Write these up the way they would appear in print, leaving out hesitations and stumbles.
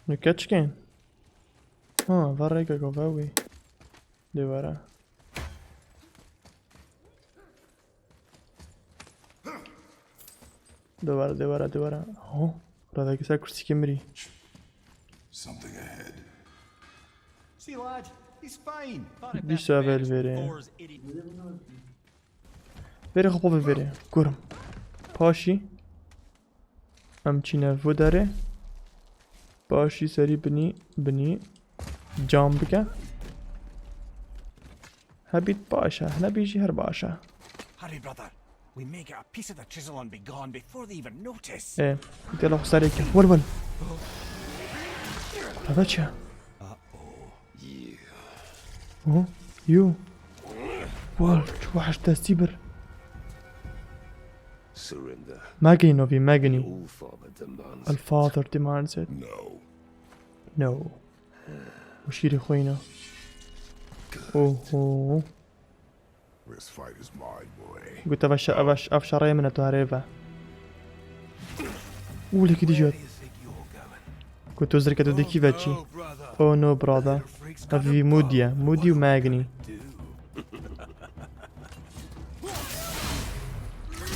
نكتشكين فرقك كوفاوي دي ورا دي ورا اهو هذا كيسا كرسي كمري Something ahead. See, lad, he's fine. دي سوافل فيري خبوب فيري كورم باشي امچینه و داره باشی سری بنی جام بکن هبیت باشه نبیجی هر باشه Hurry, brother. We may get a piece of the chisel and be gone before they even notice. ايه يلا خساري كه ول هذا چه اوه يو وال شو وحش تستيبر Surrender. Magni نوفي Magni All father demands. الفاذر demands it no وشيري خوينا اوه This fight is mine, boy. قلت افشاري من تعريفه قولي كده جات كنت وزرك دو ديكي فاتشي او نو برادا افي مودي وماغني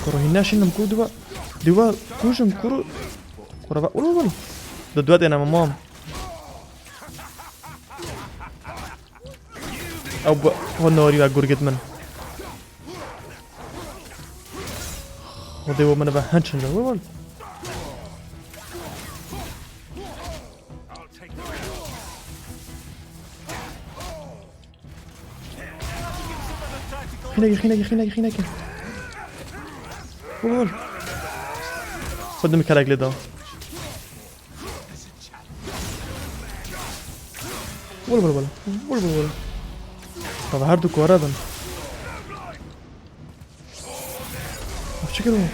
كورو هناش انم كو دوا كوشم كورو كورو ولول دوات انا مام او هونوري واغورجت من خدي من بهنشن ولول خيناك ول خد مكانك لدا ول طب هاردو كوردن شكله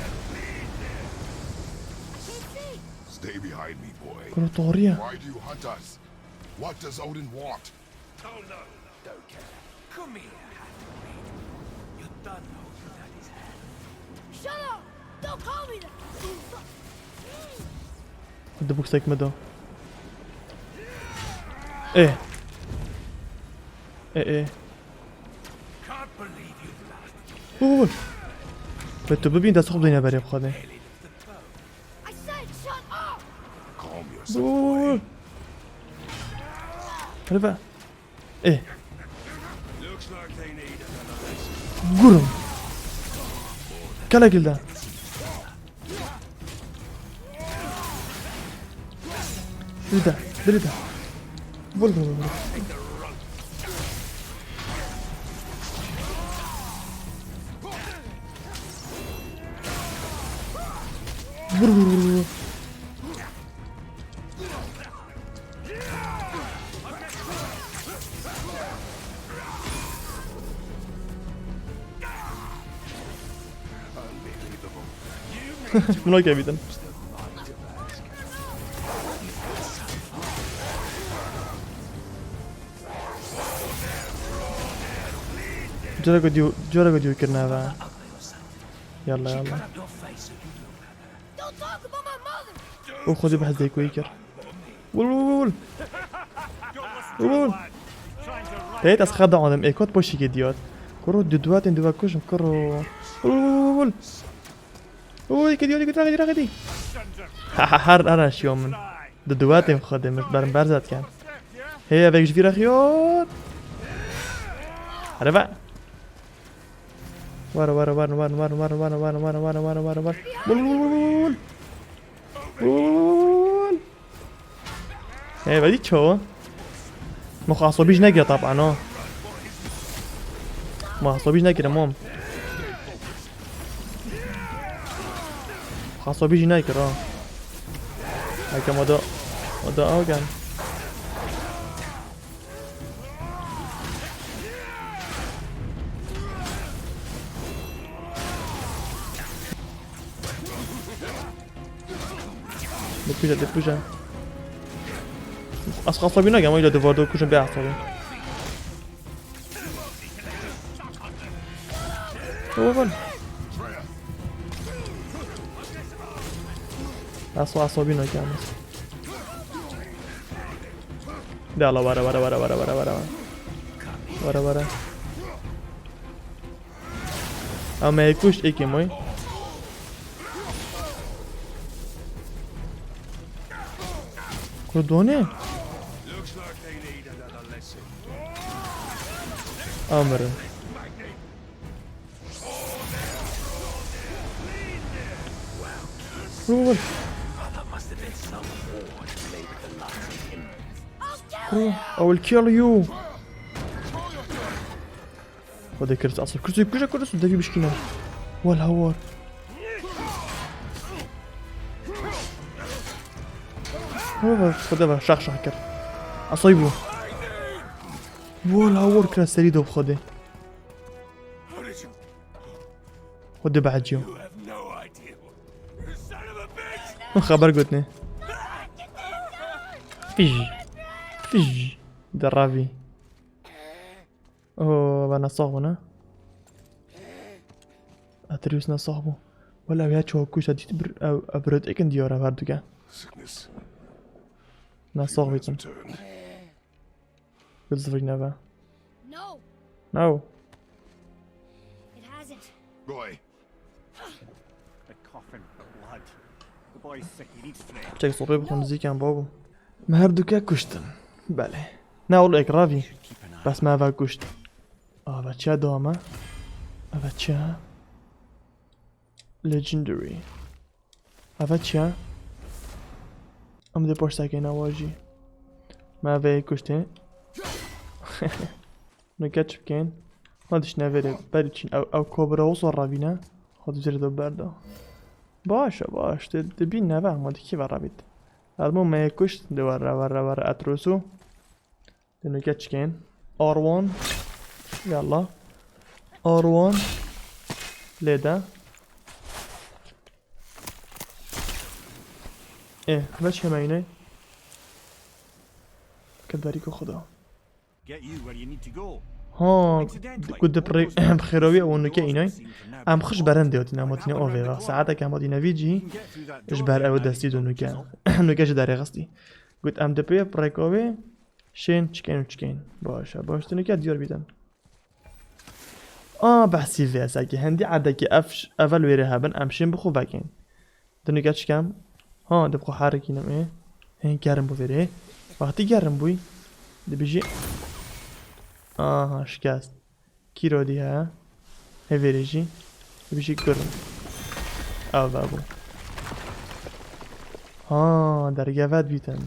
Stay behind me, boy. كانوا طورية Why do you hunt us? What does Odin want? Oh no, don't care. Come here, handmaid. You don't know who that is. Shut up! Don't call me that! بدي بوكسك مدى ايه Can't believe you blasted. ول بتو ببين ده صخب دينا بريب خدي I said shut up! Calm yourself. ول رفع ايه Looks like they need another. قرم كلا قلدا دريدا ول منو كابتن جرى قد يذكرنا هذا يلا Don't talk about my mother! وخذي بحث زي كويكر ول تيت اسخد عالم ايكوت بوشي جديات كرو دودوات اندوا كوشم كرو ول كديات غدي هر انا شيومن دودوات مخدم مش برم برزت كان هي فيك جفير اخيات عرفا ورا ايه بدي شو مخ عصبيش نقرا طبعا ما عصبيش نقرا مام عصبيش نقرا هاي كم ودا اوغان دپوجا عصبی نگم ایلا دوار کشم به عصبی اوه عصبی نگم يلا ورا ورا ورا ورا ورا ورا ورا ورا اما يكوش ايكي موي كردوني Looks like they need another lesson. امر روح That must have been some war to play with the lights of him. I will kill you. خذ كرت اصلا كرت دافي بشكينا والهوار خذ شخ كر اصيبه والهوار كرا سريدو بخده How did you? خذ بعد جو You have no idea. You son of a bitch! خبر قلتني فيج درابي اوه انا صاغنا اتريوس نصاحبه ولا ويا شو كوش اديت ابرد اكن ديورا باردوكا Sickness. نصاغ Has بيتم returned. قلت فيك نافا No, نو it hasn't. Boy, The coffin, blood. The boy's sick, he needs fresh. تشيك صوبي بخون زيكان بابو ما هردوكا كشتن بله نه والله اكرافي Keep an eye. بس ما هفا كشت اه بچه دوما بچه legendary بچه ام ده پشت ساكين اواجي ما هفا كشتن نكاتش بكين ما دش نافيري بريتشين او كوبرا وصور رابينا خود بزير دو بردا باش دبين نافا ما دي كيف رابيت المهم ما يكشت دو ورا اتروسو دنو كاتش كين R1 يلا R1 ليدا ايه باش همينه كباريكو خدا Get you where you need to go. ها كنت بخيروي او نكا ايناي ام خش برند ديوتنا موتني اوفي ساعتها كان مدينه فيجي Get through that door. اجبر او دستي دو نكا نكا داري غستي قلت ام دبي بريكوبي شين تشكين باش تنكا ديور بيدن بحثي فيها ساكي هندي عدكي افش اول ويرها بن امشين بخو باكين دنكا تشكام دبخو حركينم ايه هين گرم بو ويره وقتی گرم بوي دبيجي شکست کی رو دی ها هفریجی دبيجي گرم او بابو در گفت بیتن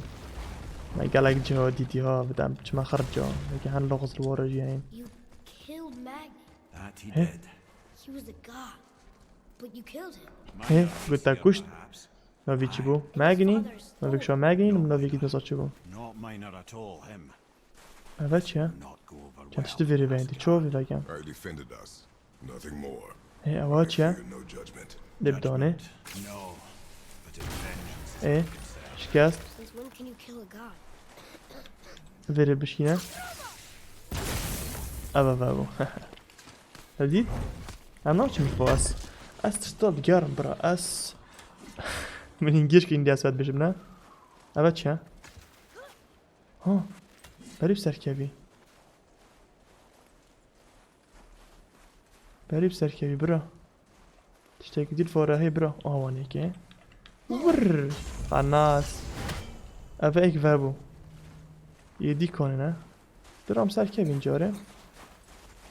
ما قالك جا ديتي ها بدم ما خرج جا لكن هن لغز الورا جايين You killed Magni. That he Eh? did. He was a god, but you killed him. ايه قلت كشت Perhaps. ما فيك شبو ماجني ما فيك شو ماجني وما فيك نصات شبو Not minor at all, him. هذا ها Not go over كانت well. تشتفي بين تشوفي لكن I defended us. Nothing more. ايه I اواتش ها fear no judgment. دبدوني No. But his vengeance is ايه شكست Since when can you kill a god? فيري بشينا ابا بابو هديت انا نوتش مش باس اس تشتغل جارم برا اس من انجيش كي اندي اسود بجبنا اواتش ها بريب سركبي برا تشتاك دي الفورة هي برا وانيك ور الناس افا ايك فابو يدي كوننا درام سركبين جاره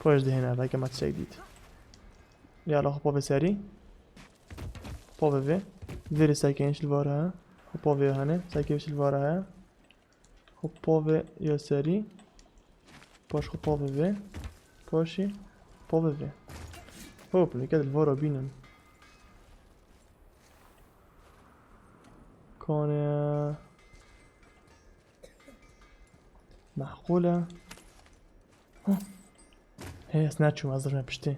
پاش دهنه اگه ما تسیدید یالا خب پاوه سری پاوه ویری ساکنش الواره خب پاوه هنه ساکنش الواره خب پاوه یا سری پاش خب پاوه پاشی پاوه هوب لکه الواره بینم کانه معقوله هي سناتشو ما زرنا بشتي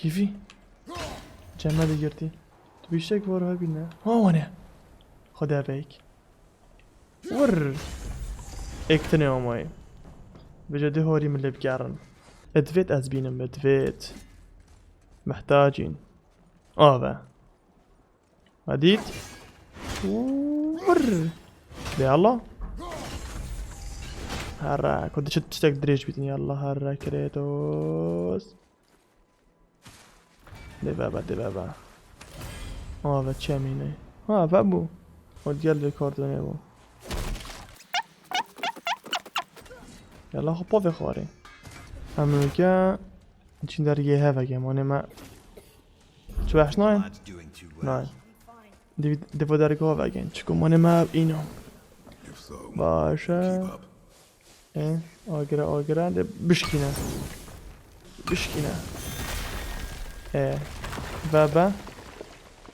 كيفي جمال يرتي تبي شك ورا بينا وانا خدها بيك ور اكتني امي بجد هوري من اللي بقارن ادفيت ازبينم ادفيت محتاجين با هديت ور ور يلا هرا كنت تشتاق دريج بيتني يلا هرا كريتوس دبابا و چه مینه و بو و دیال کاردونه بو یلا خب پا بخواره همونو که چین در یه هفه که مانه ما چو بحش ناین؟ ناین دفا در که هفه گن چکو مانه ما اینو If so, باشه keep up. آگره ده بشکینه و با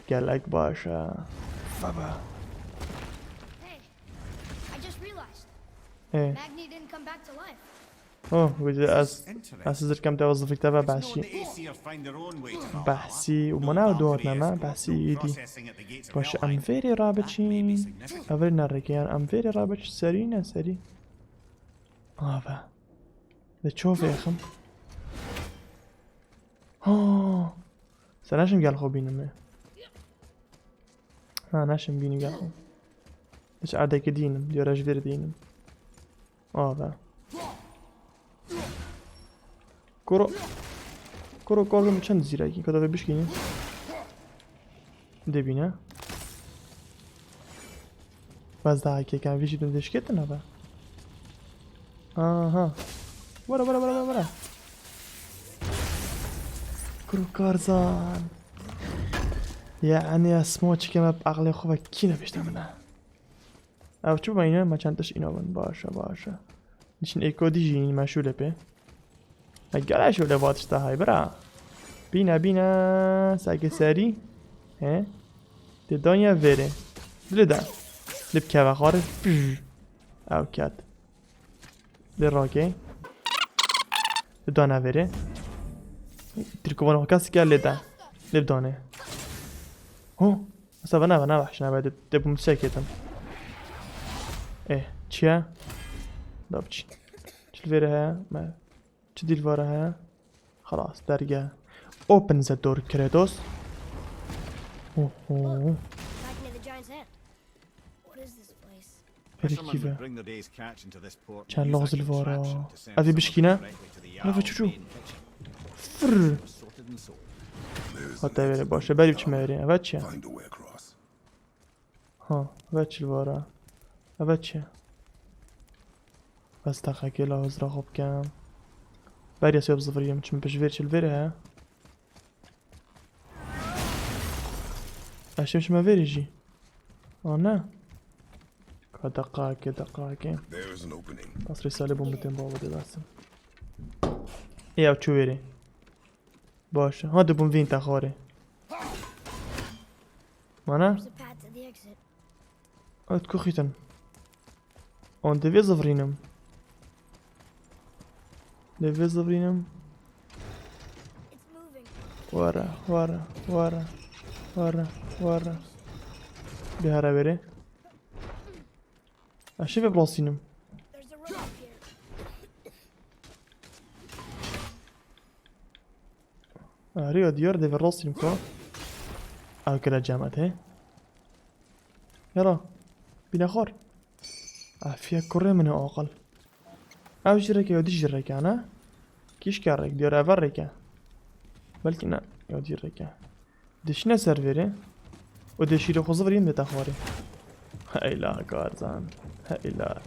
گلک باشه و با Hey, I just realized Magni didn't come back to life. اوه بجه از Interesting. از کم توظفی تبا It's known that بحثی Aesir find their own way to Valhalla. بحثی و مناو دوات نما بحثی ایدی Processing at the gates of باشه Helheim. ام فيري رابطشين significant. أفري نركيان ام فيري رابطش سرينا سري آفا ده تشوف يا خم سناشم قال خو بينم ناشم بيني قال خو بس عادك دينم ديراج فير دينم آفا كورو كورو چند زیرکی کدوم بشکنیم دبینه باز daha که کم ویشی دون دشکت نه با آها برا كرو كارزان يعني اسموش كما بعقلي خوبا كينا بيشتمنا او شو باينه ما چندش اینا بن باشه نشین ایکو دیجی مشوله به اگر شوله باتش تا های برا بینا ساگه سری ها ده دنیا وره بلده لب که بخاره او کد ده راگه ده دانه وره ترکوانه کسی که لده لب دانه اصلا نه بحش نه باید ده بوم ساکتم چیه؟ داب چی؟ چل وره ها؟ ما چه دیل واره ها؟ خلاص درگه Open the door, Kratos. Back near the giant's hand. What is this place? Fishermen Perikíve. would bring their day's catch into this port and چند use لغز that الوارا contraption to send هذه someone بشكينا directly to the هذا Jarl's شو main kitchen. فر Sorted and sold. There's حتى بره باشه بریم چه میریم اول چیه find a way across. ها اول چی الوارا اول چیه بس دقیقه لحظ را خوب کم بریا سیاب زفریم چون پشویر چل بره اشتمش ما فيريجي نه دقاقة There's an opening. بس رسالة بومبتين بابا دي باسم او چو بيري باشه ها دبون فين تخاري مانا There's a path to the exit. اتكو خيتن اون دفي زفرينم It's moving. ورا بهارا بيري اشي ببلاصينم There's a road up here. ريو ديار دي ببلاصينم كو او كده جامعت هي يلا بينا خور عافية كوري من اقل او جيرك يودي جيرك انا كيش كارك ديار افرك بلكي نا يودي جيرك دشنا سيرفري ودشيرو خزفرين بتخوري هايلا كارزان هايلا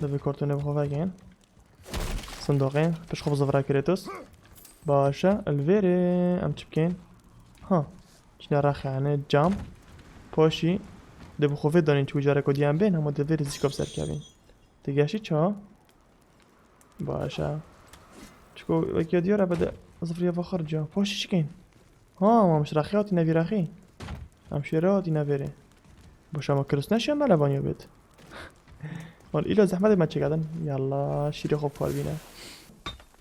دبي كارتون بخوفا كين صندوقين باش خبز فرا كريتوس باشا الفيري ام تشبكين ها شنا راخي عنه جام پاشی دبو خوفه دانین چو جاره کدی هم بین اما دبی ریزیکاب سر کبین دیگهشی چا؟ باشه چکو وکی دیاره بده زفری و خرجا پاشی چکین؟ ها ما مش رخیاتی نوی رخی همشیراتی نویره باشه ما کرس نشیم ملوانیو بید وال ایلا زحمت ما چکدن یالا شیری خوب کار بینه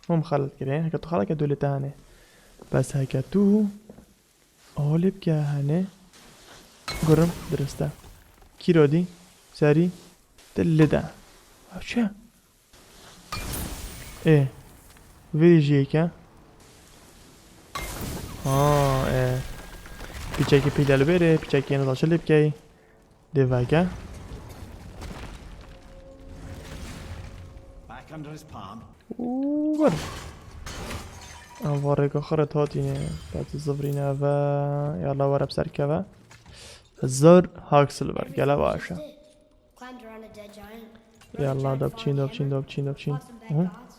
هم خلط کرده هکا تو خلط دولته هنه بس هکا تو آلب که هنه گرم درسته کی رادی سری دل ده چه ویژه که پیچه که پیدل بره پیچه که نزاشه لب که دێڤاگە Back under his palm. وەر ئەوە ڕێگە خڕت هاتینێ کاتی زڤرینەوە یاڵا وەرە بسەرکەوە زۆر هاکسلڤەر گەلە باشە Climbed around a dead giant. یاڵا دەبچین دەبچین دەبچین دەبچین Fought some bad gods.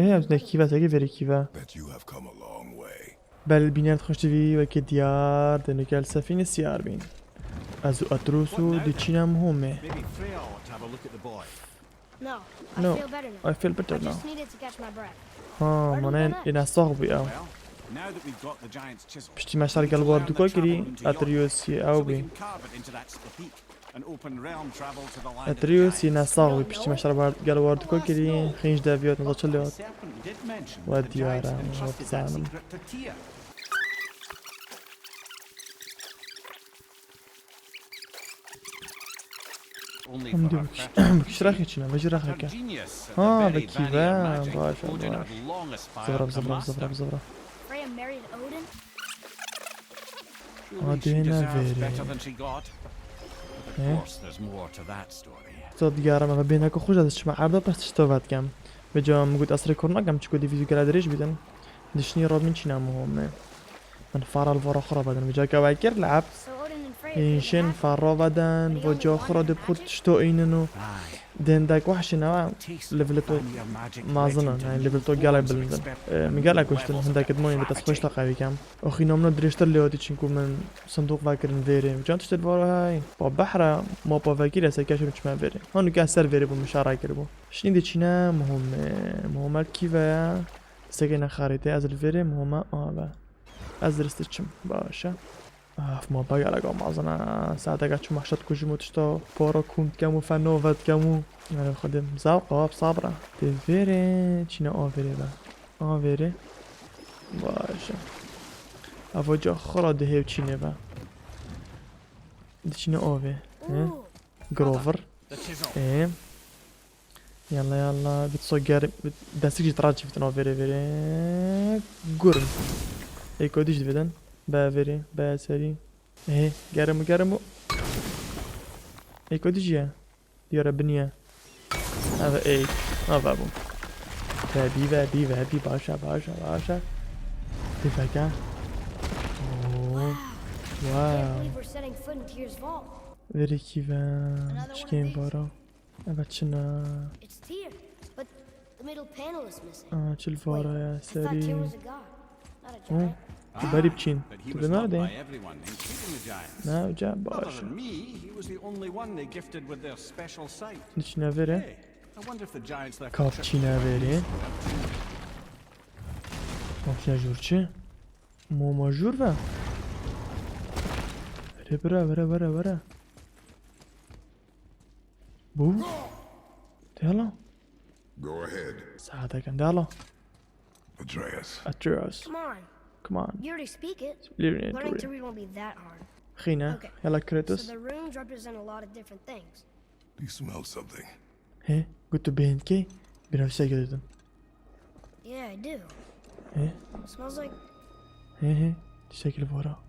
هەیە بزنێ کیڤە تەگە vێری کیڤە Bet you have come a long way. بەل بینێت خۆشتوی وەکە دیار دەنگەل سەفینە سیار بین ئەز و ئەتروس و دچینە مهمێ Maybe Freya ought to have a look at the boy. No, No, I feel better now. I feel better I now. just needed to catch my breath. ها مانەن ئێنا ساغ بووی ئەو Well, now that we've got the giant's chisel, پشتی مەشار گەل واردووکۆ کردی ئەتریۆسی ئەو so we بی can carve it into that speak and open realm travel to the land of the ئەتریۆسی giants. ناساغ بووی پشتی مەشار گەل واردووکۆ کردی خینج دەبیێت نەزە چ The لێت serpent did mention What that the giants diara, entrusted what that zanum. secret to Tyr. Only ئەم for دوو her fertile بکشراخی چینە بەژی Her ڕاخەکە genius at Ah, the very Vicky, vanity of wow, magic, gosh, oh Odin gosh. had long aspired زبرە to زبرە master. زبرە زبرە Freya married Odin? Surely she Odin deserves very. better than she got. But Eh? of course, there's more to that story. زۆر دیارەمە بە بێنەکە خۆش دەستچمە عەردە پەستشتۆڤات کەم بەجام گوت ئەسری کوڕ نەکەم چکۆ دیڤیزی گەلا درێژ بیدن دشنی ڕۆبین چینە مهمێ من فارە الڤۆرە خڕە بەدەن بجاکەوای کرد لەعب So Odin and Freya ئینشێن couldn't have فارۆ بەدەن بۆ جا خڕە دەبخوت شتۆ ئینن و Aye. دێنداک وحشنەوە Taste لەڤل تۆ and your magic مازنە legend یان لەڤل تۆ گەڵای بلندن میگەلا کوشتن هەندێکت مۆین بە دەست خۆشتا قاویکەم ئۆخی نۆمنە درێژتر لێوەتی چینکو من سندوق ڤاکردن vێرێ جان تشتت بۆڕە های بۆ بەحرە مۆپۆڤەکی لەسەر کەشم چما vێرێ هەنوکە سەر vێرێ بۆ مشاڕای کردبوو شنی دەچینە مهمە مهمەت کیڤەیە سەگەی نەخارێتێ ئەزر vێرێ مهمە ئاوە ئەز درستت چم باشە ئاف مۆپە گەلەگەڵ مازنە ساتەکە چ مەحشەت کوژم و تشتۆ پۆڕە کومتکەم و فەنۆڤەتکەم و أنا خدم زاوقة بصبرة تفيري چينا آفيري با آفيري باشا أفوجا خرا دهيو چيني با دي چينا آفي Ooh, جروفر The chisel. ايه يلا يلا بتصقر دستك جتراجي فتن آفيري فيري قرم ايه كوديش دفدن با فيري با سري ايه قرمو قرمو ايه كوديجيا ديارة بنية هذا ايه هذا ابو فابي باشا تفكا اوه can't واو believe we're setting foot in Tyr's vault. فيري كيفا شكين بارا ابتشنا It's Tyr, but the middle panel is missing. شل فارا يا I thought Tyr سري was a god, not a اوه giant. تباري بچين But he was تبي loved ناردين by everyone, including the giants. نا جا Other باشا than me, he was the only one they gifted with their special sight. نشنا فيري Hey, I wonder if the giants left a كابتشينا فيري مافيا جورچي موما جورفا برا بو ديالا Go ahead, ساعدك ديالا Atreus. اتريوس Come on, كمان you already speak it. ليرني Learning to توري read won't be that hard. خينا Okay. يلا So كريتوس the runes represent a lot of different things. Do you smell something? هي قلت بينكي بنفسي قلتن Yeah, I do. هي It smells like هي شكل فورا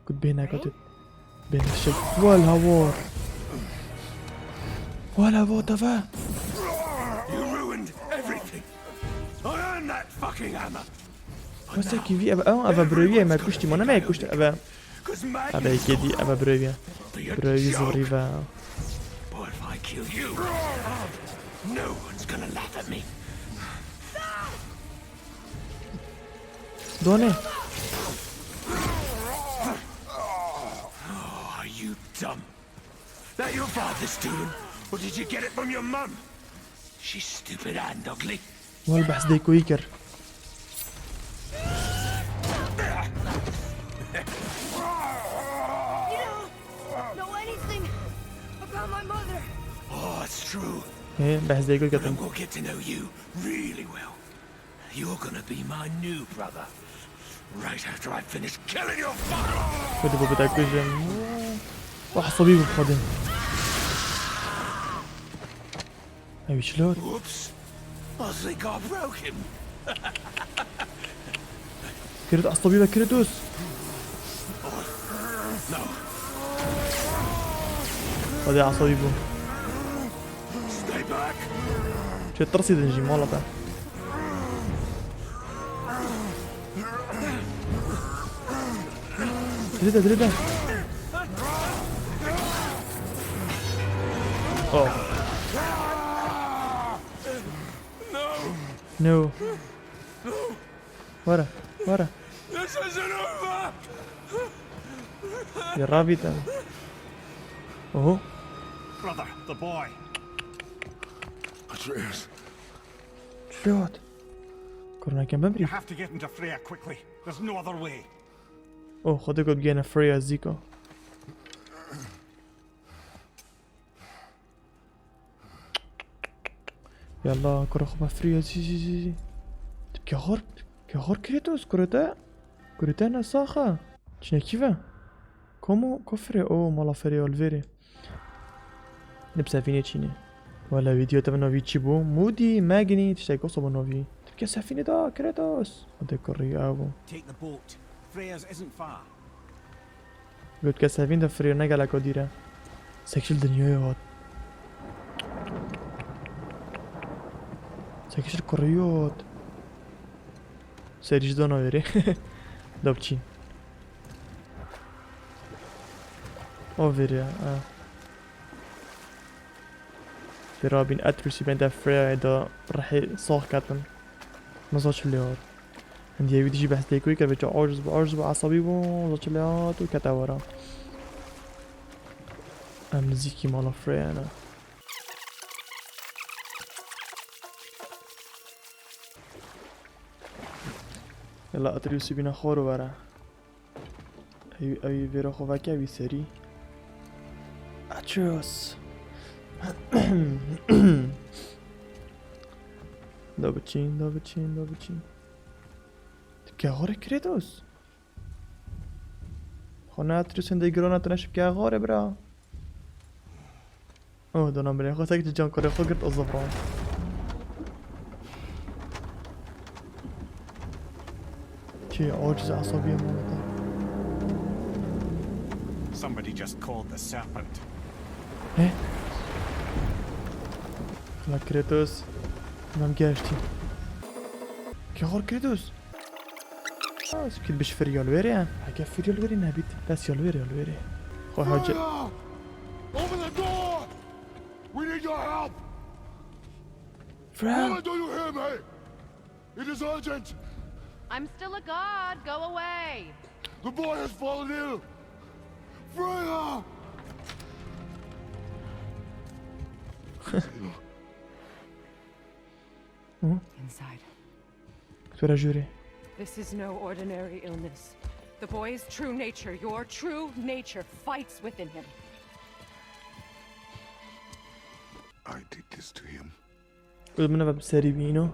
قلت بينك قلت بين الشكل ولا تفا You ruined everything. I earned that fucking hammer. بس كيفي ابا برويه ما كشتي ما انا ما كشت ابا Because Magni ابا كيدي ابا برويه be a برويه joke. زوريفا Boy, if I kill you, no one's gonna laugh at me. دوني Oh, are you dumb? That your father's doing? Or did you get it from your mum? She's stupid and ugly. والبحث ديكو يكر you don't know anything about my mother. Oh, it's true. هي بحث ديكو But I'm يكر gonna get to know you really well. You're gonna be my new brother. Right after I finish killing your father. خذي بو بدك جم واحد صبيب بخدم اي شلون Whoops. I think I broke him. كريت الصبيبه كريتوس No. هذا عصبي بو Stay back. شو ترصي دنجي مالته دريده اوه نو ورا This isn't over. يا رابطة اوه Brother, the boy. Atreus. شلوت كورنا كان بمري You have to get into Freya quickly. There's no other way. اوه خدك بقينا فريا زيكو يلا كرة خبا فريا زي كهور كريتوس كريتا نساخة شنو كيفا كومو كفري او مالا فريا الفيري نبسا فيني تشيني ولا فيديو تبع نوفي تشيبو مودي ماغني تشتاكو صوب نوفي تبكي سفينة دا كريتوس هذا كوري ابو Take the boat. Freya's isn't far. قلت كسافين ده فريو نقل كوديرا سكشل دنيويات سكشل كوريوت سيريج دونو ويري دوبتشين او فيريا برابين اترسي بين ده فريا دا رح صاح كاتن مزاج الليار عندي يبي تجي بحث ليكوي كبيت عرض بعصبي وزاج الليات وكتاورا مزيكي مالا فريا انا يلا اتريوسي بينا خورو برا اي فيرا خوفاكي اوي سري اتريوس دوبتشين تبكي غوري كريتوس خونه اتريوس اندي جرونا تنشب كي غوري برا اوه دونا بري خو ساكت جان كوري خو قرت الزفران شي عاجز عصبية مالتا Somebody just called the serpent. ايه خلا كريتوس مام جاشتي كي غور كريتوس سكيت باش فريال ويري هكا فريال ويري نابيت بس يالويري خو حاجة Open the door! We need your help! فريال Woman, do you hear me? It is urgent! I'm still a god. Go away. The boy has fallen ill! Freya! Inside. فريال جوري This is no ordinary illness. The boy's true nature, your true nature, fights within him. I did this to him. قلت منها بساري بينو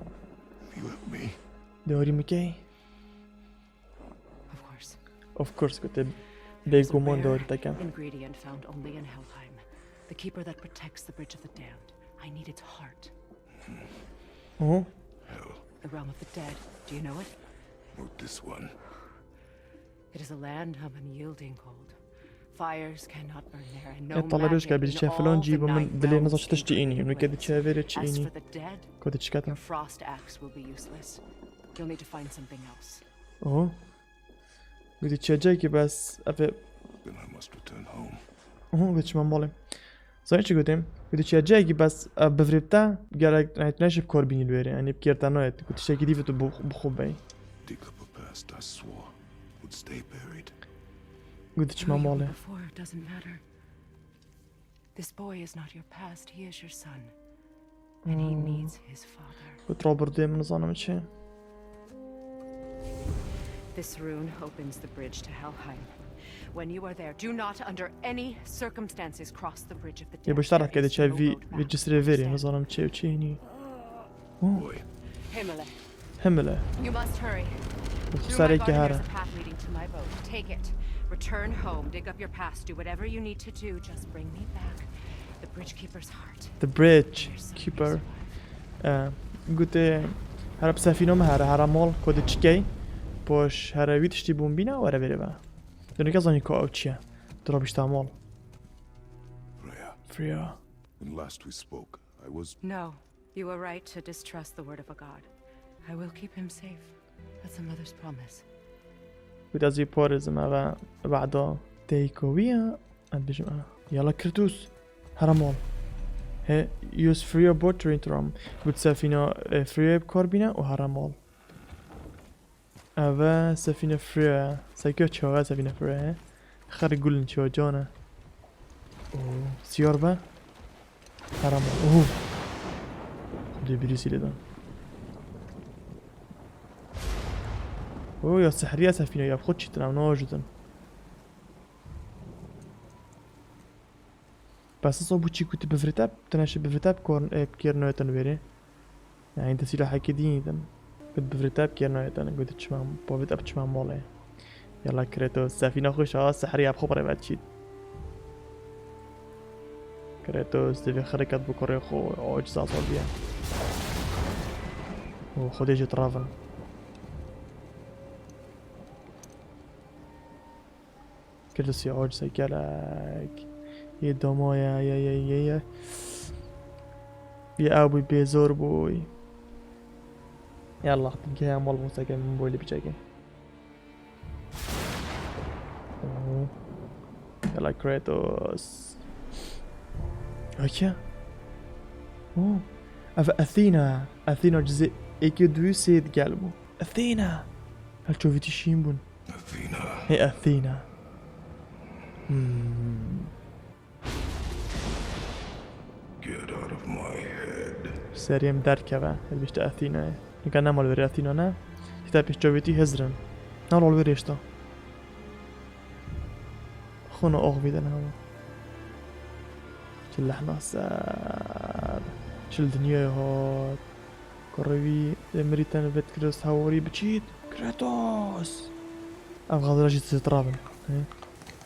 You help me. دوري مكاي Of course. اوف كورس كنت There's a بيقومون rare دوري تاكا ingredient found only in Helheim. The keeper that protects the bridge of the damned. I need its heart. اوه Hell, The realm of the dead. Do you know it? not this one. It is a land of unyielding cold. Fires cannot burn there, and no طلعوش magic كابي in تشافلون all the جيبوا من night دليل realms نزاش can تشتيني burn من away. كده تشافير As تشيني for the dead, كده تشكاتا your frost axe will be useless. You'll need to find something else. اوه قلت تشاجاكي بس افي Then I must return home. اوه قلت شما مالي زين شو قلتم قلت تشاجاكي بس بفريبتا قالك نتناشب كوربيني الويري يعني بكيرتا نويت قلت شاكي ديفتو بخوباي Dig up a past I swore would stay buried. قلت شما Who you were مالي before doesn't matter. This boy is not your past, he is your son. And he needs his father. قلت روبرت دي من نظام شي This rune opens the bridge to Helheim. When you are there, do not under any circumstances cross the bridge of the dead. يبقى اشترك كده There is شاي no في road back. في جسر فيري Understand? نظام شي وشيني Boy, Himmele, همله you must hurry. Through my خساري garden, there's كهارة a path leading to my boat. Take it. Return home. Dig up your past. Do whatever you need to do. Just bring me back the bridge keeper's heart. the bridge Your son may keeper survive. قلت هرا بسافينو ما هرا مال كود تشكي باش هرا ويتشتي بوم بينا ورا بيري با دونك ازاني كو اوتشيا درا بيشتا مال Freya, Freya. When last we spoke, I was... No, you were right to distrust the word of a god. I will keep him safe. That's a mother's promise. ودا زي بورزم أغا بعدا تيكوية أدبجم أنا يلا كرتوس هرمول هي يوز فريا بوت رينترام قد سفينة فريا بكاربينة وهرمول أبا سفينة فريا سايكو تشوغا سفينة فريا خارج قولن شو جانا سيار با هرمول خبدي بريسي لدان يا سحرية سفينة يا بخد شي تنام نواجدن بس صوبو چي كنت بفرتاب تناشي بفرتاب كورن بكيرنو تنبيري يعني انت سلاح كدين دن كنت بفرتاب كيرنو تن قلت تشمام بوفيت اب تشمام مولي يلا كريتوس سفينة خوش سحرية بخبرة بعد شي كريتوس تبي خركات بكوري خو عجزة صوبيا وخديجة ترافن كريتوس يا عجزة كالك يا دمايا يا ابوي بيزور بوي يلا اختم كيها مال موسيقى من بوي اللي بجاكي يلا كريتوس اوكي اوه افا اثينا جزء ايكي دو سيد قلبه اثينا هل شوفتي شيمبون Athena. هي اثينا Get out of my head. سريم دركبه اللي بيشتا اثينا كان نعمل وري اثينا نه كتاب بيشتويتي هزرن نعمل وري اشتا خونا اغبي دن هوا شل احنا ساد شل دنيا هات كروي مريتان بيت كريس هاوري بتشيت كريتوس ام غادراجي تترابن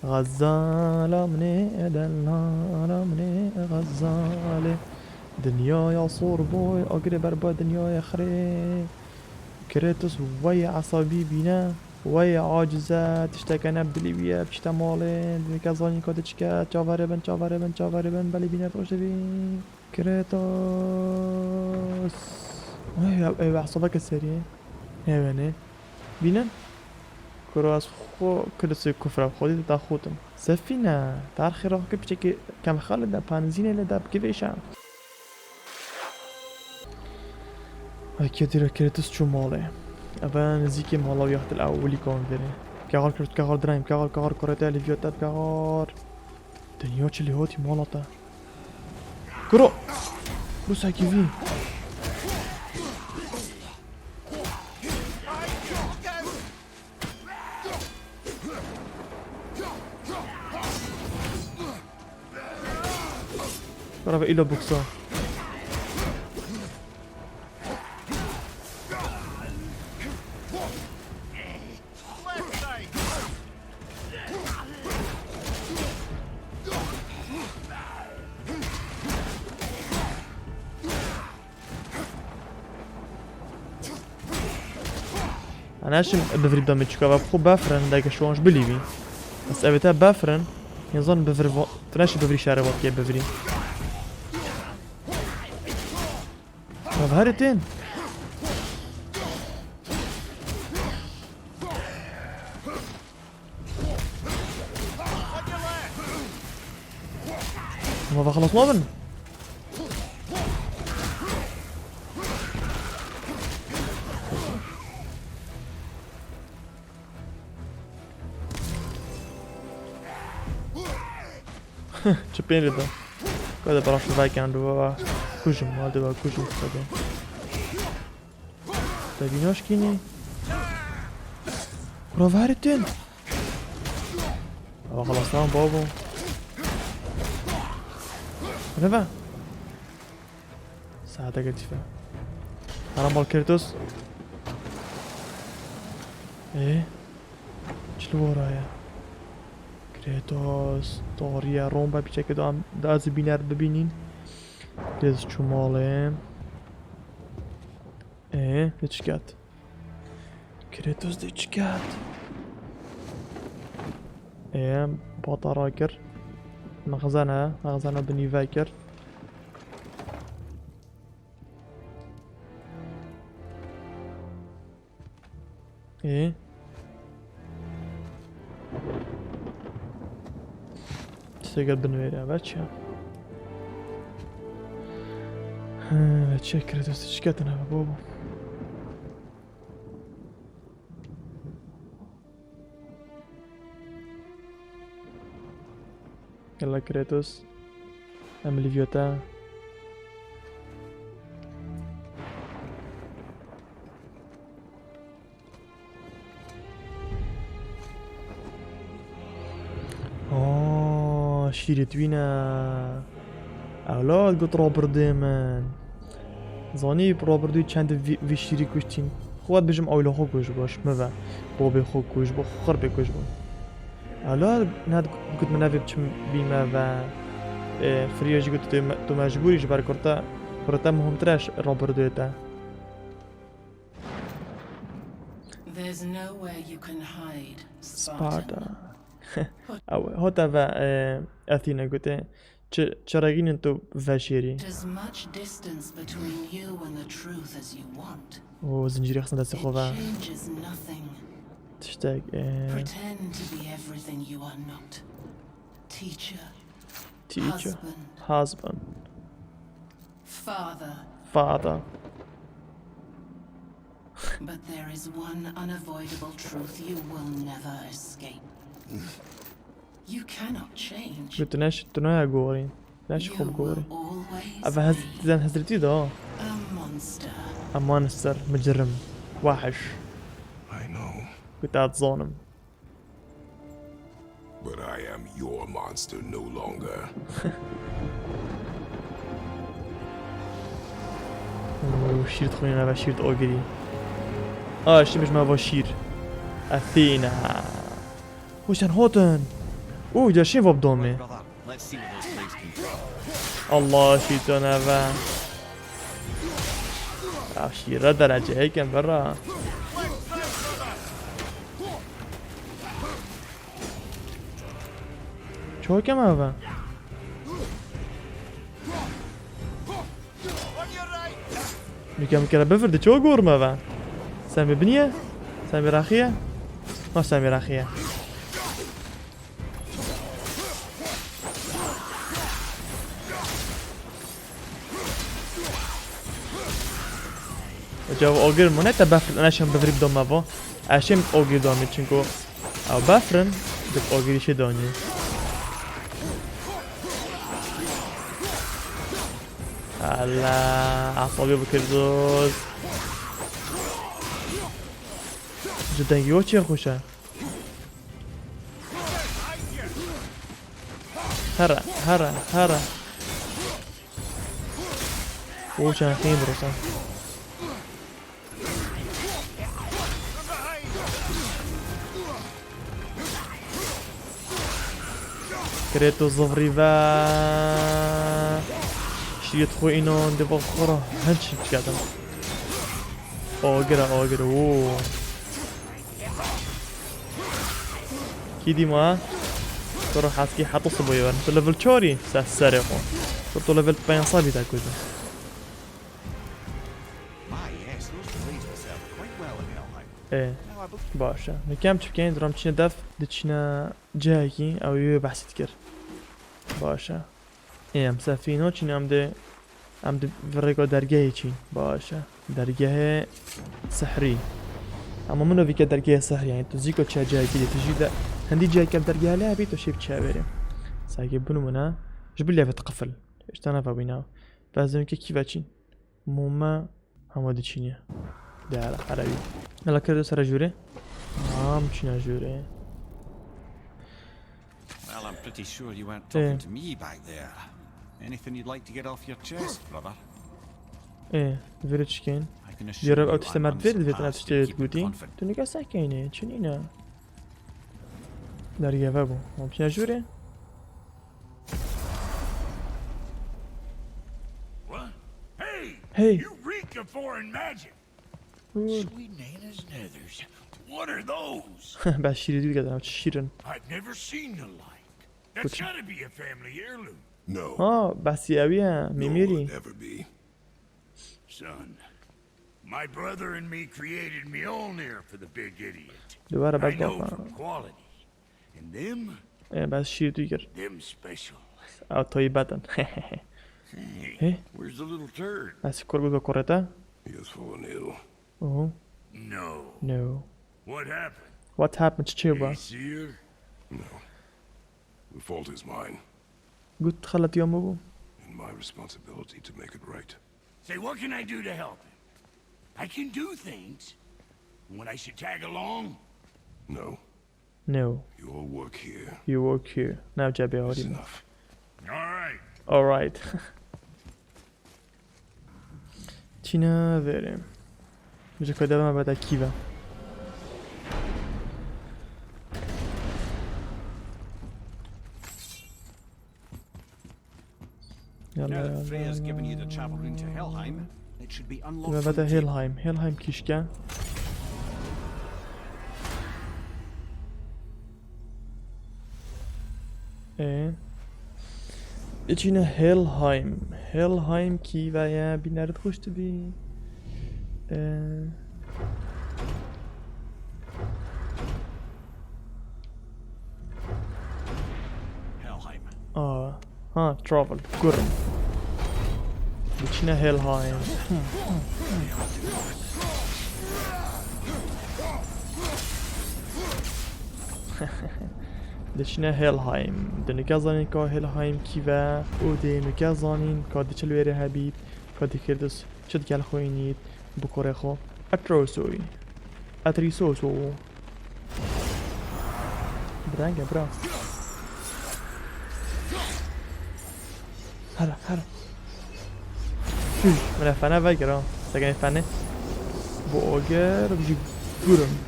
غزالة مني دلالة مني غزالة دنيا يا صور بوي اقري بربا دنيا يا خري كريتوس ويا عصبي بينا ويا عاجزة تشتكنا بدليبيا بشتا مالين بكازاني كاتشكا تشافاربن بلي بينا فوش بين كريتوس ايوه عصبك السريع ايوه بينا كراس خو كرسي كفر خودي تاخوتم سفينة تاريخ روح كبشكي كم خالد بنزين لدا بكيفيشان اكيد كريتوس شو ماله ابا نزيكي مالا ياخد الاولي كون فيري كاغار كرت كاغار درايم كاغار كوريتا اللي فيوتات كاغار دنيا اللي هوتي مالتا كرو بص هاكي في برافو إلو بوكسا أنا أشم بفري بدم تشكا بخو بافرن دايك شوانش بليبي بس أبيتها بافرن يظن بفري تناشي بفري شارع وقتي بفري ظهرتين ما بخلص مابن تشبين ردا كذا براش بايك عنده كوجم هذا كوجم كذا تبيناش كيني برافو هارتين خلاص نعم بابو رفا ساعتك الدفاع انا مال كريتوس ايه شلو ورايا كريتوس طوريا رومبا بشكل دام داز بينار ببينين كريتوس شو ماله ايه ديتشكات كريتوس ديتشكات ايه باطا راكر مغزانه بنیوای کرد ايه تستيقظ بنويرة باتشا باتشا كريتوس تشكتنا بابا يلا كريتوس اعمل فيوتا شيري توينا اولاد قلت روبر ديمن زاني روبر دوی چند وی شیری کشتین خواد بجم اولا خو کش باش مو بابی خو کش با خور بکش با اولاد ند قلت من نفی بچم بیمه و فریاجی قلت تو مجبوری جبر کرتا مهمترش روبر دوی تا سپارتا او هاتا و اثینا قلت چراغین انتو وشیری او زنجیری خصنا دست خوبه تشتاق teacher husband father But there is one unavoidable truth you will never escape. You cannot change. قلت ناش قوري ناش خوب قوري أبا هزرتي ده A monster. مجرم وحش I know, قلت ظالم but I am your monster no longer. شير تخوينا أبا شير تأجري شي مش ما شير أثينا وش هوتن جا شي فوب دومي الله شيتون أبا شير درجة هيك برا شو كم أبا میگم که بفرده چه گرمه و سمی بنیه سمی راخیه ما سمی راخیه جاو آگر مونه تا بفرد انشم بفرید دامه و اشم آگر دامه چنکو او بفرن دک آگریش دانی الله اعصابي بكردوز جدا يوتشي خوشا هرا وشان خيم روسا كريتوس ظفريفا يدخل اینو دبا خورا هنچی کردم آگره اوه کی دی ما تو رو حسکی حتی صبایی ورن تو لول 4 سره خون تو لول 5 صابی تا کجا باشه نکم چکین درام چینه دف دچینه جایی او یه بحثیت کرد باشه ام سفینو چینه ام ده ورقا درگاه چین باشه درگاه سحری اما منو ویکا درگاه سحری یعنی تو زیکو چه جایی که تجی ده هندی جایی که درگاه لعبی تو شیب چه بریم ساقی بنو منه جبل لعبه تقفل اشتانا فابينا بازم که کی بچین موما همه ده چینه ده عربی ملا کرده سر جوره چینه جوره Well, I'm pretty sure you weren't talking to me back there. Anything you'd like to get off your chest, brother? فيرت شكين I can assure جرب you او I تستمر managed فيرت in the فيرت past نفس to تشتري keep you تقولي confident. تونيكا ساكينة چنينة درجة بابو ممكن اجوري What? Hey! Hey. You reek of foreign magic! Sweet Nana's nethers. What are those? بعد شيري دوي قدرنا شيرن I've never seen the like. That's gotta be a family heirloom. No. ها بسی اویه Nor will میمیری it ever be. Son, my brother and me created Mjolnir for the big idiot. دوباره I بد know بکنم from quality. And them, بس شیر دیگر them special. اوتایی بدن Hey, where's the little turd? بس کار بود با کرتا He has fallen ill. اوه No. نو What happened? what happened چه با You see her? No. The fault is mine, گفت خلط یامو بو and my responsibility to make it right. Say, what can I do to help him? I can do things. When I should tag along? No. no Your work here you work here now جبه is هاری All enough. right. alright چینا بریم بجا کده من بعد کیوه Now يلا that Freya's given you the يلا travel route to Helheim, it should be unlocked. يلا from بدا the هيلهايم كيشكا ايه اجينا هيلهايم كي ويا بنارد خوش تبي Helheim. ها ترافل قرن اجينا هيلهايم دچنا هيلهايم دنيكا زانين كا هيلهايم كيفا ودي نكا زانين كا دي چلويري هبيت كا دي كردس چد گل خوينيت بكوري خو اتروسوي اتريسوسو برانگا برا هلا من فنه وگرا سگن فنه بو اوگر بجي گورم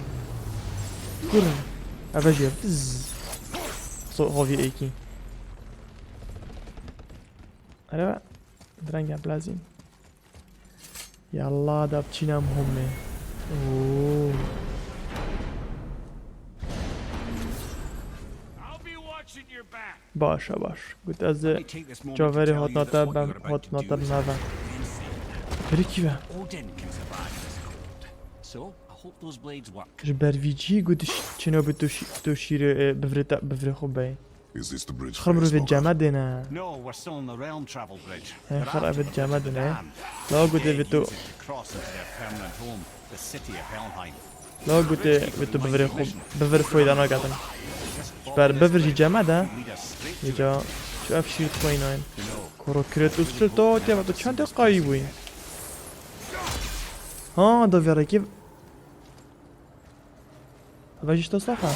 افاجي صوت هوفي ايكي انا درنگا بلازين يلا دا بچينم همه اوه I'll be watching your back. باش قلت از Let me take this moment to جاوري tell هات you that ناتر what بم you're about هات to do ناتر is ناوا insane. بري كيفا Odin can survive this cold. So, I hope those blades work. جبر فيجي قلت چنو بتو شير بفري خوب باي Is this the bridge? خرم رو Freya في spoke of? الجمادنا No, we're still on the realm travel bridge. هي They're خرا after في the الجمادنا dam. لا قلت They بتو use it to cross into their permanent home, the city of Helheim. لا قلت بتو بفري خوب بفري فويد انا قاتن جبر بفرجي جمادا Lead us straight to يجا شو افشير خويناين كورو كريتوس شلتو تيما تو چند دقايق بوين ها دا فيرا كيف واجيش تصافى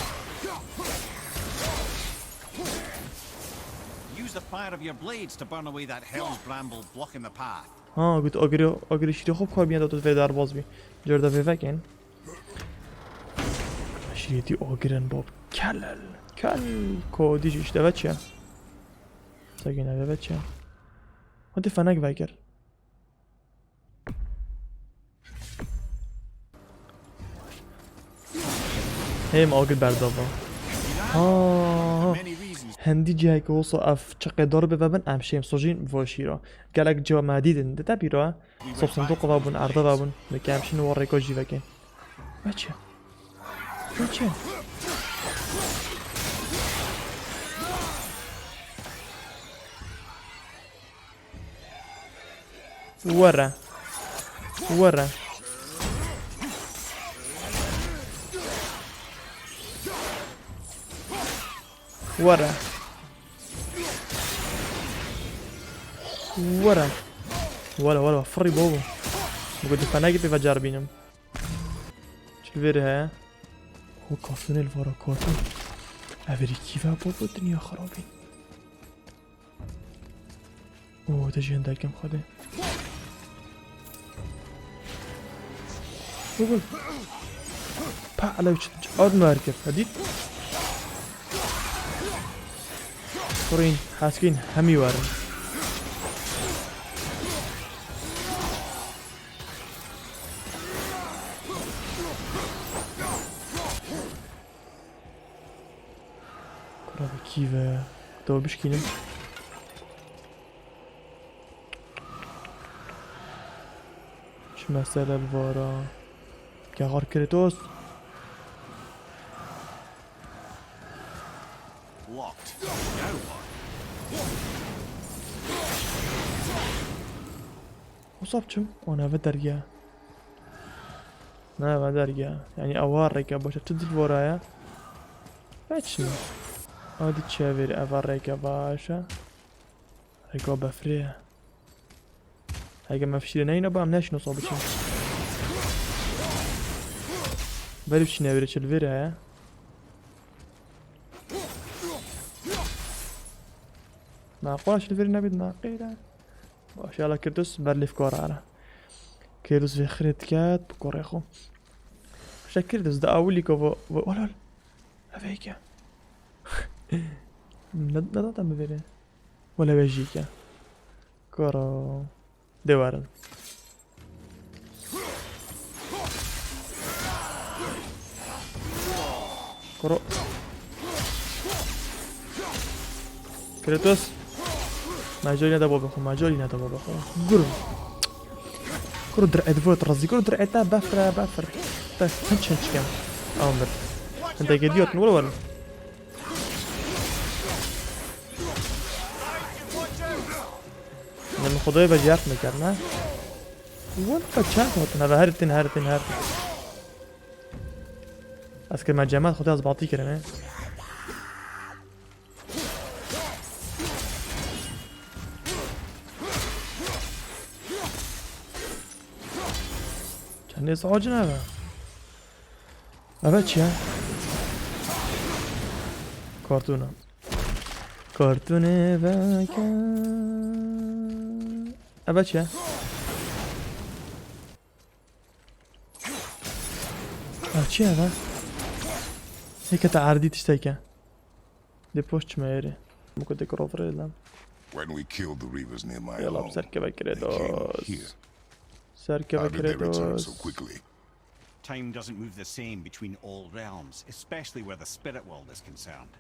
Use the fire of your blades to burn away that hell's bramble blocking the path. ها قلت اگری شیری خوب کار بیان تو در باز بی جردا وکن شیریتی آگرن باب کل کودی جیش ده بچه سگینه ده بچه هاتی فنک وگر هیم آگر بردابا Many reasons. هندی جای که وصل اف چقدر ببین امشیم سوژین واشیرا گلک جا مدیدن ده تبیرا صوب صندوق بابون عرضه بابون میگه همشین وارکا جی وکن بچه ورا ولا فري بابا بقول فناجي بفجر بينهم شو فيرها هو كاسون الفارا كاسون افري كيف بابا الدنيا خرابين اوه ده جهنده كم خده بقول با على وش آد مركب هديت فرين حاسكين همي وارن كرابي كيفا تو بشكينم شو مسألة الفارا كغار كريتوس Locked. Now what? وصبتشم وانا في درجة انا في درجة يعني اواريك باشا تدي الورايا باتشنو هادي تشافير اواريك باشا ريكو بفريه هيك ما فيش لنا بقى مناش نصاب شيء بريش نبرش الفيرا معقولش الفيرا نبيد معقيلة باش يلا كرتوس برليف كورارا كيروس في خريت كات بكوريخو شكرتوس دا اولي كوفو ولا هفيكا لا تم فيرا ولا بيجيكا كورو دوارن كورو كريتوس ماجولي ندا بابخو ماجولي ندا بابخو قرو كرو درعي دفوت رزي كرو درعي تا بافر تا هنش كام امر انت قديوت ولا لما خدای بجارت میکرد وان قد هذا هرتين اسكر ما جمال خدای از باطی کرد چند ازعاج نبا ابد چیه؟ کارتونه وکن ابد چیه؟ چیه ابد؟ هيك تعردي تشتيكا دي بوش ما يري ممكن تكرو فريلم When we killed the reavers near my يلا home, بسركب they came كريدوس here. سركب How did they return so كريدوس quickly? Time doesn't move the same between all realms, especially where the spirit world is concerned.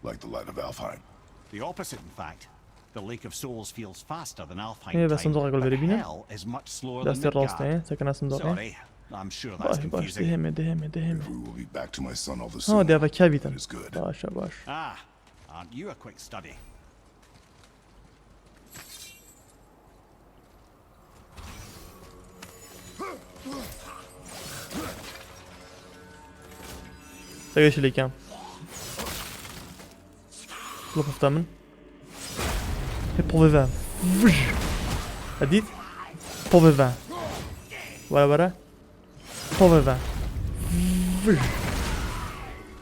Like the light of Alfheim. The opposite, in fact. The Lake of Souls feels faster than Alfheim إيه بس time, صندوق يقول but بريبينا hell is much slower than داست الراست ايه Midgard. سكن صندوق Sorry, I'm sure that's باش confusing. دهمي We will be back to my son all the ها sooner. دي هذا كابيتان That is good. باش Ah, aren't you a quick study? ساقيش اللي كام طلب فتامن هي بوفيفان هديت بوفيفان ورا بوفيفان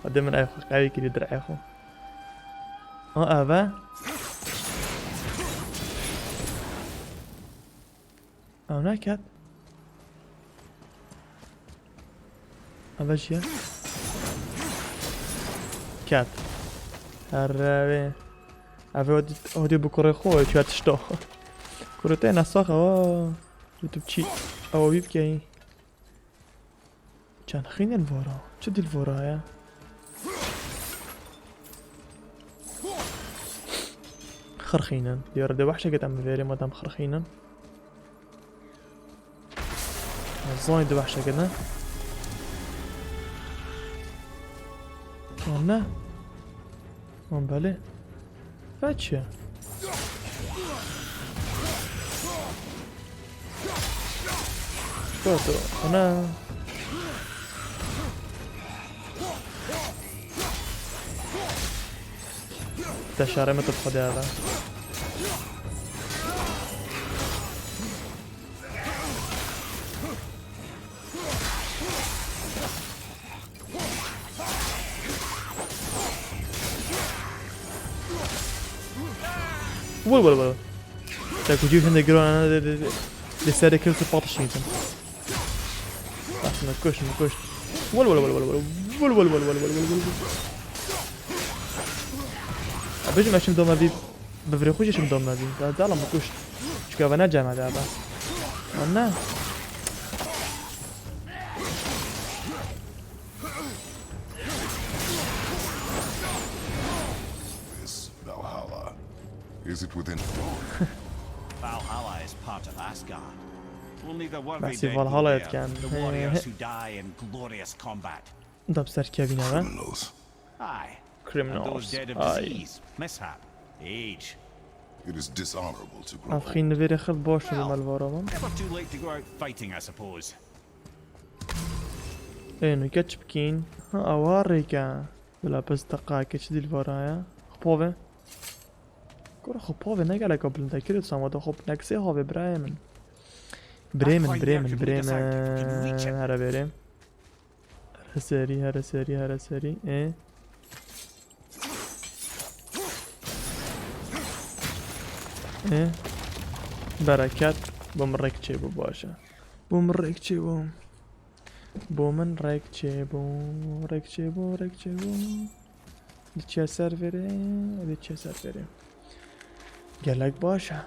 هدي من اخو قاوي كده درع اخو ابا هناك هذا شيء كات هربي هودي بكره خوي شو هتشتو كرتين الصاخة وتبكي او بيبكي كان خين الفورا شدي الفورا يا خرخينا يرد وحشة قد عم فيري مادام خرخينا الزايد وحشة قدنا نه من بله بچه تو نه تشاره متو بخده هذا ولا تاكو جيب هنا يقولون انا لسه كل 17 يمكن نكوش ولا ابيج ماشي مدوم ابي بفريخوش ايش مدوم ابي هذا لا مكوش ايش كافنا جامع هذا انا This Valhalla Is it within? Valhalla is part of Asgard. Only the worthy بحثي dead فالهالا go there, كان. the warriors who die in glorious combat. دب سركبين هذا. Criminals. Aye. And Criminals. those dead of Aye. disease, mishap, age. It is dishonorable to grow. أفخين نفير خد باش من الفارابم. Never too late to go out fighting, I suppose. إنه كتش بكين. ها أواريكا. بلا بس دقائق كتش دي الفارايا. خبوه. كورا خبوه نقل قبل ذاكرة سامو خب نكسي هو بريمن. بريمن. هرا بريم. هرا سري. إيه. إيه. بركات بومرك تشيبو باشا. بومرك تشيبو. ركتشيبو. دي سيرفري. قالك باشا.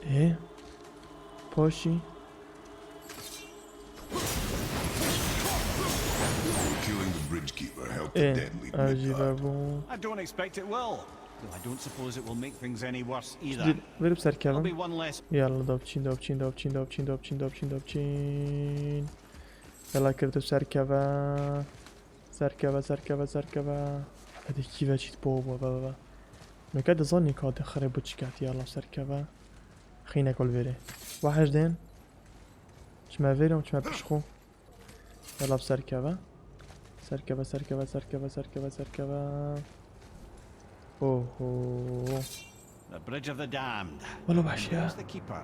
إيه. باشي. Killing the bridge keeper helped the إيه. deadly أجي Midgard. بابو. I don't expect it will. Though I don't suppose it will make things any worse either. جديد غير بسر There'll كلام. be one less. يلا دوبتشين. يلا كرتو سركبة. هذه كيف جيت بابا. مكاد ظني كاد خرب بوتشكات يلا سركبة. خينا كل فيري. واحد دين. شما فيري وشما بشخو. يلا بسركبة. سركبة. اوه. The bridge of the damned. والله وحش يا. Where's the keeper?